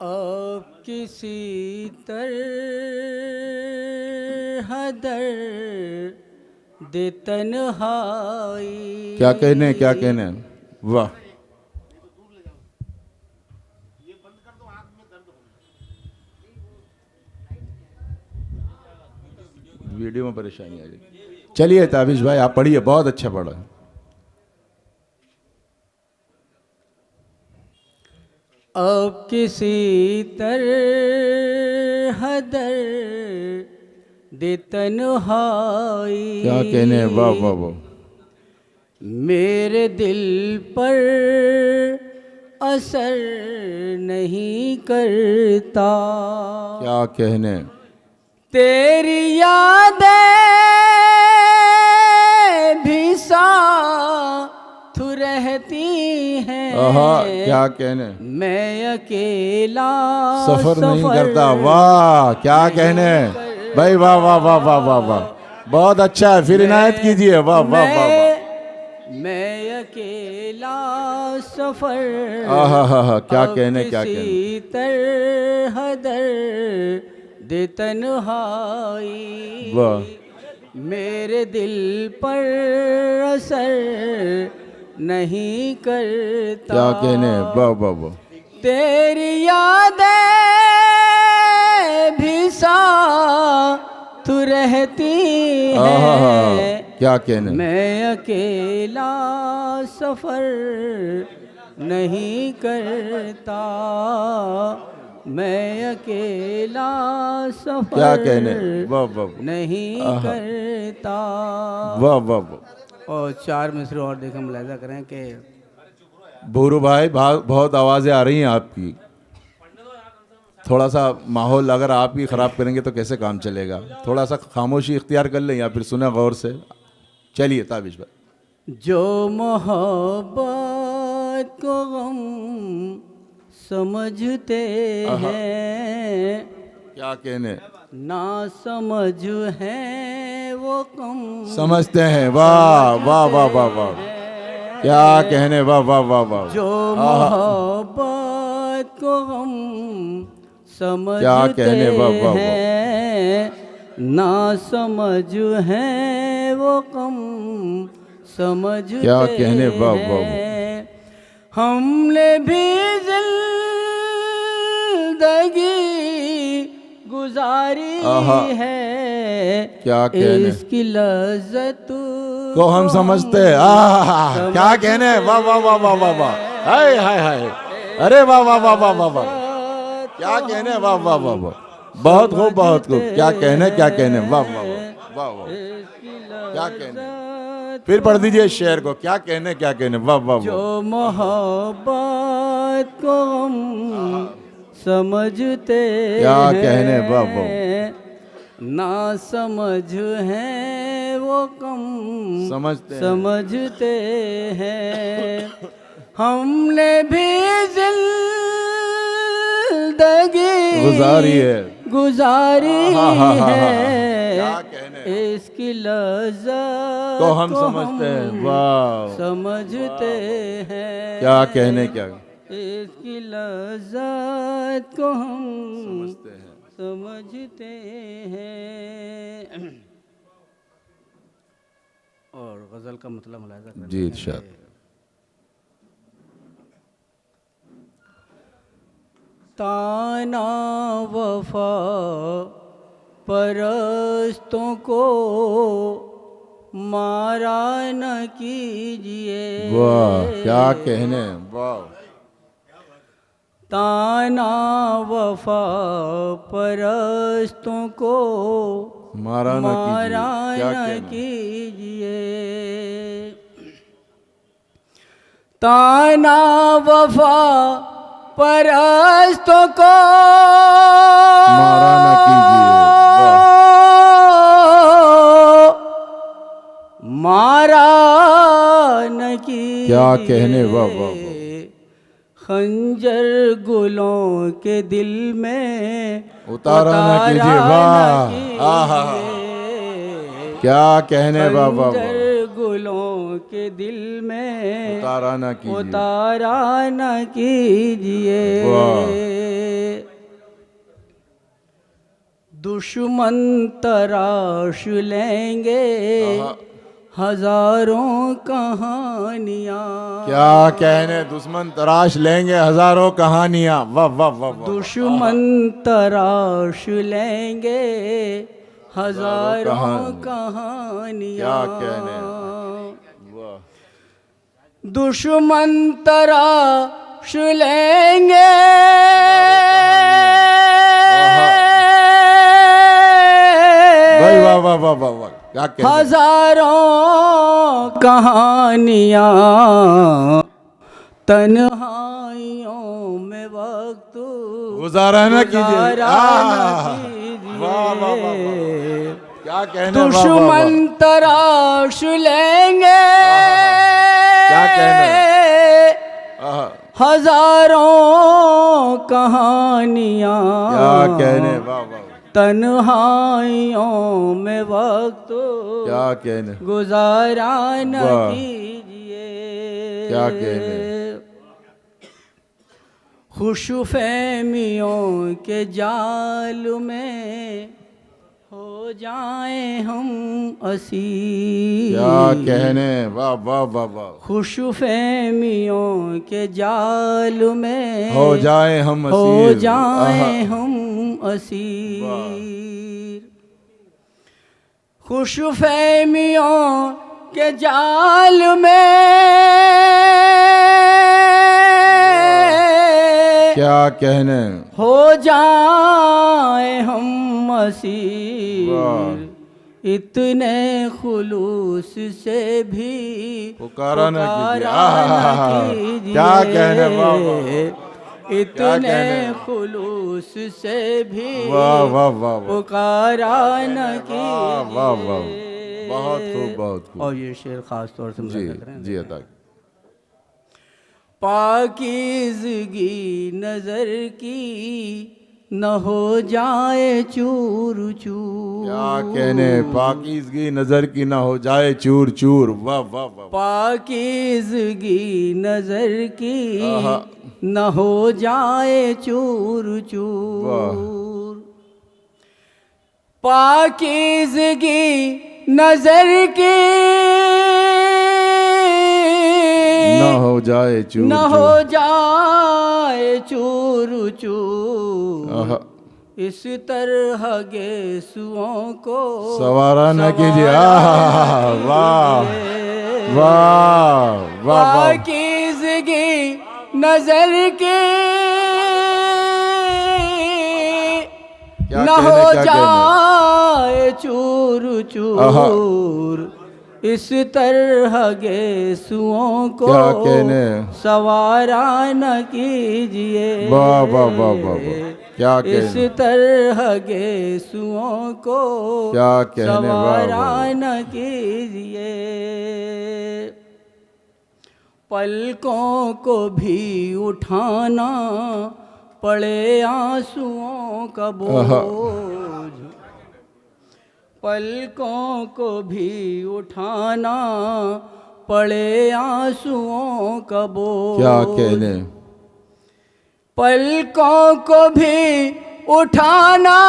अब किसी तरह दर्द तन्हाई। क्या कहने क्या कहने, वाह। वीडियो में परेशानी आ जाएगी। चलिए ताबिश भाई आप पढ़िए, बहुत अच्छा पढ़ा। अब किसी तरह दर्द तन्हाई। क्या कहने, वाह वाह वाह। मेरे दिल पर असर नहीं करता। क्या कहने, तेरी यादें भी साथ रहती हैं। आहा, क्या कहने, मैं अकेला सफर नहीं करता। वाह, क्या कहने भाई, वाह वाह वाह वाह वाह वाह, बहुत अच्छा है। फिर इनायत कीजिए, वाह वाह वाह वाह। मैं अकेला सफर। आहा हा हा, क्या कहने क्या कहने, किसी तरह दर्द तन्हाई। वाह। मेरे दिल पर असर नहीं करता। क्या कहने, वाह वाह वाह। तेरी यादें भी साथ रहती आहा हा, हैं। क्या कहने, मैं अकेला सफर नहीं करता। मैं अकेला सफर क्या कहने, वाह वाह वाह। नहीं आहा, करता। वाह वाह वाह। और चार मिसरे और देखें, मुलाहिजा करें कि भूरू भाई बहुत आवाज़ें आ रही हैं आपकी। थोड़ा सा माहौल अगर आप ही ख़राब करेंगे तो कैसे काम चलेगा। थोड़ा सा खामोशी इख्तियार कर लें या फिर सुने गौर से। चलिए ताबिश भाई। जो मोहब्बत को गम समझते हैं, क्या कहने, ना समझ है वो कम समझते हैं। वाह वाह वाह वाह वाह, क्या कहने, वाह वाह वाह वाह। जो मोहब्बत को गम क्या समझते कहने, वाह वाह वाह। हैं, ना समझ है वो कम समझते क्या कहने, वाह वाह वाह। हैं। हमने भी जिंदगी गुजारी आहा, है। क्या कहने, इसकी लज्जत को हम समझते हैं। क्या कहने, वाह वाह वाह वाह वाह वाह। हाय हाय हाय, अरे वाह वाह वाह वाह वाह वाह, क्या कहने, वाह वाह वाह वाह। बहुत खूब बहुत खूब, क्या कहने क्या कहने, वाह वाह वाह वाह वाह। क्या कहने, फिर पढ़ दीजिए शेर को। क्या कहने क्या कहने, वाह वाह वाह। जो मोहब्बत को हम समझते क्या कहने, वाह वाह। हैं, ना समझ है वो कम समझते हैं। हमने भी जिंदगी गुजारी है क्या कहने, इसकी लज्जत को हम समझते हैं। वाह, समझते हैं। क्या कहने क्या इसकी लज्जत को हम समझते हैं। और गज़ल का मतलब मुलाहिजा करें जी, इरशाद। ताना वफा परस्तों को मारा न कीजिए। वाह, क्या कहने, वाह। ताना वफा परस्तों को मारा न कीजिए। ताना वफा परस्तों को मारा न कीजिए। मारा न कीजिए। क्या कहने, वाह वाह वाह। खंजर गुलों के दिल में उतारा न कीजिए। वाह, आहा, क्या कहने, वाह वाह वाह। गुलों के दिल में उतारा न कीजिए। उतारा न कीजिए। दुश्मन तराश लेंगे हजारों कहानियाँ। क्या कहने, दुश्मन तराश लेंगे हजारों कहानियां। वाह वाह वाह वाह। दुश्मन तराश लेंगे हजारों कहानियाँ। क्या कहने, वाह। दुश्मन तराश लेंगे भाई वाह वाह वाह वाह वाह। क्या कहने, हजारों कहानियाँ। तन्हाइयों में वक्त गुजारा न कीजिए। गुजारा न वाह वाह वाह वाह। कीजिए। क्या कहने, वाह वाह वाह। दुश्मन तराश लेंगे क्या कहने, आहा। हजारों कहानियाँ। क्या कहने, वाह वाह। तन्हाइयों में वक्त क्या कहने, गुजारा न वाह। कीजिए। क्या कहने, खुशफहमियों के जाल में हो जाएं हम असीर। क्या कहने, वाह वाह वाह वाह। खुशफहमियों के जाल में हो जाए हम हो असीर। जाएं आहा। हम असीर। खुशफहमियों के जाल में क्या कहने, हो जाए हम असीर। वाह। इतने खुलूस से भी पुकारा न कीजिए। पुकारा न कीजिए। क्या कहने, वाह वाह वाह। इतने कहने, खुलूस से भी वाह वाह वाह वाह। पुकारा न वाह कीजिए। वाह वाह। बहुत खूब, बहुत खूब। और ये शेर खास तौर से जी मुलाकात करें। जी अता। पाकीज़गी नजर की न हो जाए चूर चूर। क्या कहने, पाकीज़गी नजर की ना हो जाए चूर चूर। वाह वाह वाह। पाकीज़गी नजर की आहा। न हो जाए चूर वाह। चूर। पाकीज़गी नजर की ना हो जाए चूर न चूर। हो जाए चूर चूर। आहा। इस तरह गेसुओं को सवारा न कीजिए। आहा, वाह वाह वाह वाह। पाकीज़गी नजर की क्या न कहने, हो क्या जाए चूर आहा। चूर। इस तरह गेसुओं को क्या कहने, सवारा न कीजिए। वाह वाह वाह वाह वाह। क्या इस कहने, तरह गेसुओं को क्या कहने, वाह सवारा वाह। न कीजिए। पलकों को भी उठाना पड़े आंसुओं का बोझ। पलकों को भी उठाना पड़े आंसुओं का बोझ। क्या कहने, पलकों को भी उठाना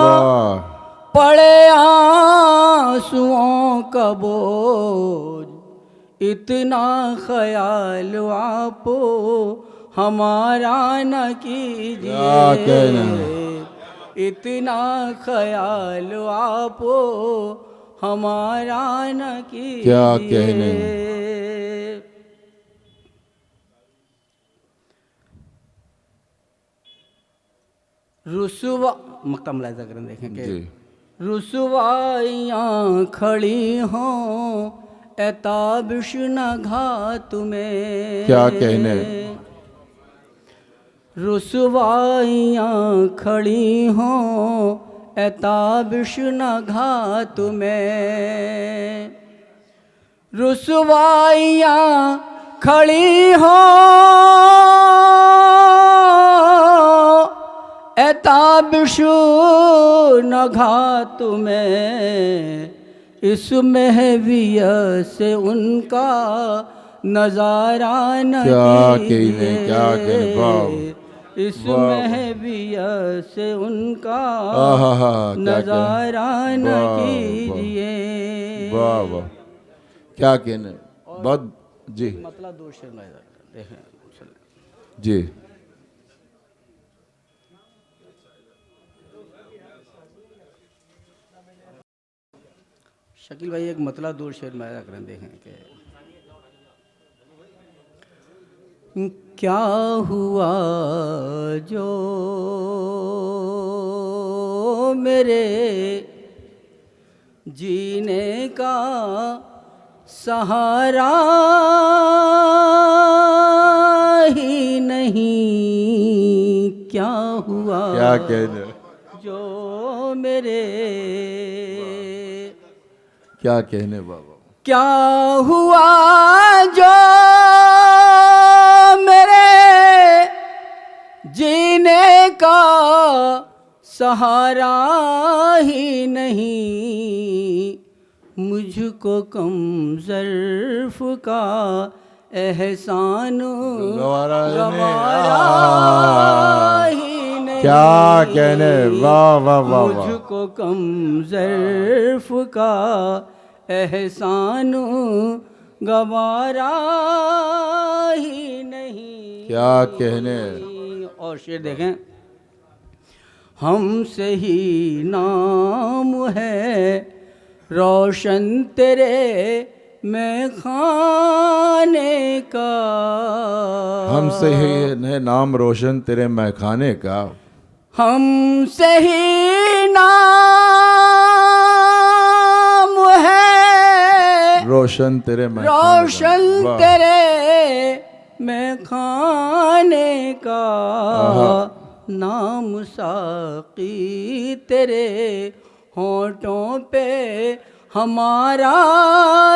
वाह। पड़े आंसुओं का बोझ। इतना ख्याल आप हमारा न कीजिए। क्या कहना, इतना ख्याल आप हमारा न कीजिए। क्या कहने, रुसवा मक्ता मुलाहिजा करें, देखें कि जी। रुसवाइयाँ खड़ी हों एताबिश न घात में। क्या कहने, रुसवाइयाँ खड़ी हों एताबिश न घात में। रुसवाइयाँ खड़ी हों एताबिश न घात में। इस महविया से उनका नजारा न क्या कीजिए। कहने, क्या कहने, वाह। इस महविया से उनका आहा, क्या नजारा न वाह, वाह। कीजिए। वाह वाह, क्या कहने, बहुत जी मतलब दो शेर में देखें चलें। जी। शकील भाई एक मतलब दो शेर में करें, देखें कि क्या हुआ जो मेरे जीने का सहारा ही नहीं। क्या हुआ क्या कहने, जो मेरे, क्या कहने बाबा, क्या हुआ जो मेरे जीने का सहारा ही नहीं। मुझको कम ज़र्फ का एहसान गवारा गवारा ही नहीं। क्या कहने, वाह वाह वाह वाह, मुझको कम ज़र्फ का एहसान गवारा ही नहीं। क्या कहने। और शेर देखें, हमसे ही नाम है रोशन तेरे मैं खाने का। हमसे ही है नाम रोशन तेरे मैखाने का। हमसे ही नाम है रोशन तेरे मैखाने का। रोशन वाह। तेरे मैं खाने का। आहा। नाम साकी तेरे होठों पे हमारा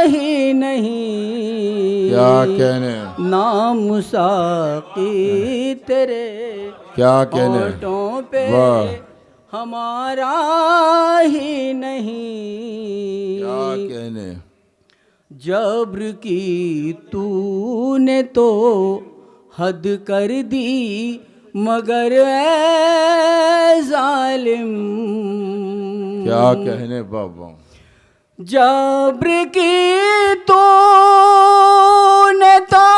ही नहीं। क्या कहने, नाम साकी तेरे क्या कहने, होठों पे वाह। हमारा ही नहीं। क्या कहने, जब्र की तूने तो हद कर दी मगर ऐ जालिम। क्या कहने बाबा, जब्र की तूने तो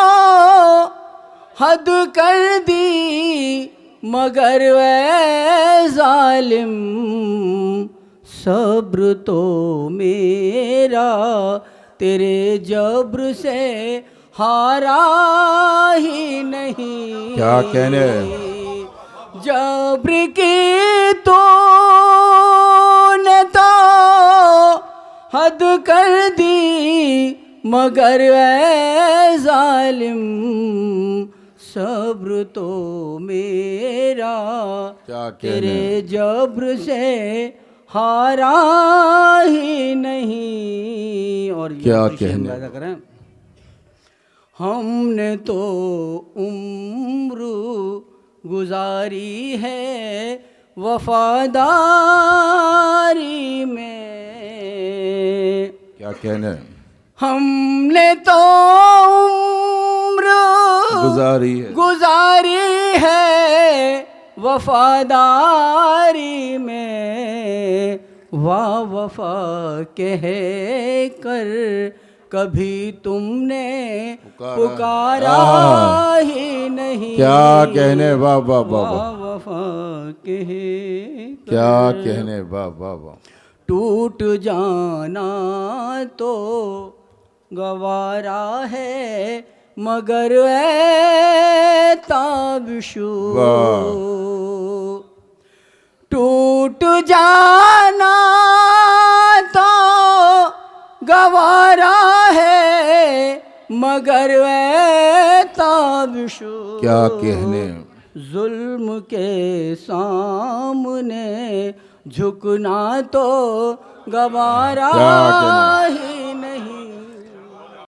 हद कर दी मगर ऐ जालिम। सब्र तो मेरा तेरे जब्र से हारा ही नहीं। क्या कहने, जब्र की तूने तो हद कर दी मगर ऐ जालिम। सब्र तो मेरा क्या तेरे कहने, जब्र से हारा ही नहीं। और ये क्या दूसरी शेर कहने। अंदाजा करें, हमने तो उम्र गुजारी है वफादारी में। क्या कहने, हमने तो उम्र गुजारी है वफादारी में। वाह वफा कह कर कभी तुमने पुकारा ही नहीं। क्या कहने, वाह वाह वाह वाह, वाह वफा कह क्या कहने, वाह वाह वाह। टूट जाना तो गवारा है मगर ऐ ताबशू। टूट जाना तो गवारा है मगर ऐ ताबशू। क्या कहने, जुल्म के सामने झुकना तो गवारा क्या कहने। ही